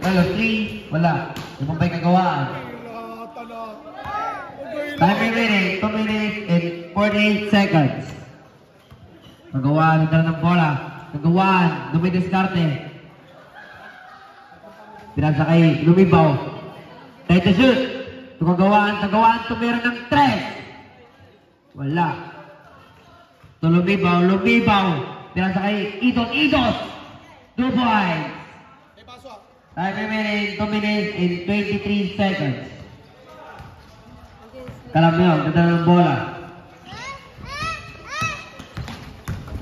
Lalo, 3, wala. Yung Bombay kagawaan. Time remaining, 2 minutes and 48 seconds. Kagawaan, nagdala ng bola. Kagawaan, dumidiskarte. Pinasakay, lumibaw. Try to shoot. Kagawaan, tumira ng 3. Wala. To lumibaw. Pinasakay, Idos. 2 points. Time remaining, 2 minutes and 23 seconds. Kalamyong, nagdala ng bola.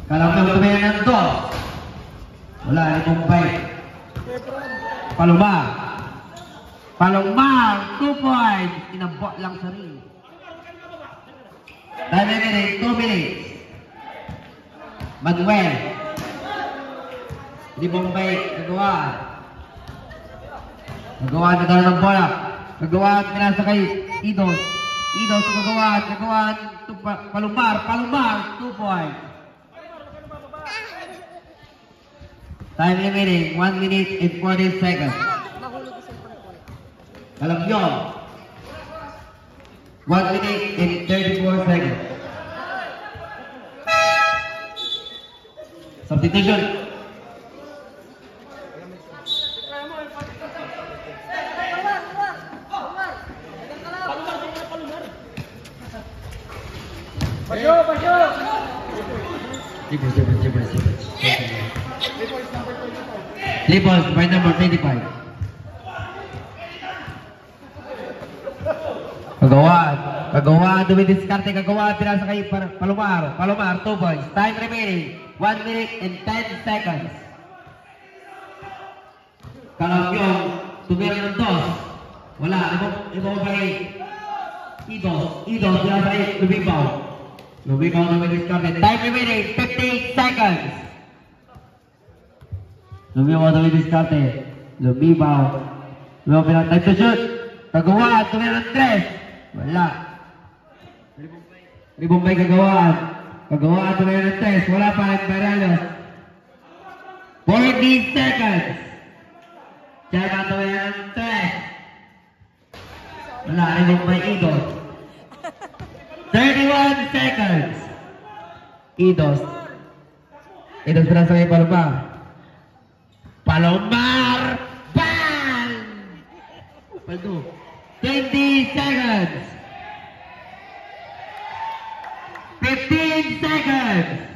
Kalamyong, tumira ng 2. Wala, ni Bombay. Palomar, 2 points. Inabot lang sa ring. Time remaining, 2 minutes. Manuel. Di Bombay, Kagawaan. Kagawaan, nagdala ng bola. Kagawaan, pinasakay, Idos, Kagawaan, Palomar, 2 points. Time remaining, 1 minute and 40 seconds. Kalamyong, 1 minute and 34 seconds. Substitution. Pasyo! Libos, by number 25. Kagawaan, dumidiskarte, Kagawaan, pinasakay, Palomar, 2 points. Time remaining, 1 minute and 10 seconds. Kalamyong, tumira ng 2. Wala, ibabay, Idos, pinasakay, lumibaw, dumidiskarte. Time remaining, 58 seconds. Dumidiskarte, lumibaw, time to shoot. Kagawaan, tumira ng 3. Wala. Bombay Kagawaan, tumira ng 3. Wala pa, Nagbaralo. 40 seconds. Chairman, tumira ng 3. Wala, Bombay Idos. 31 seconds. Idos pinasakay, Palomar. Bang! Paldo. 20 seconds. 15 seconds.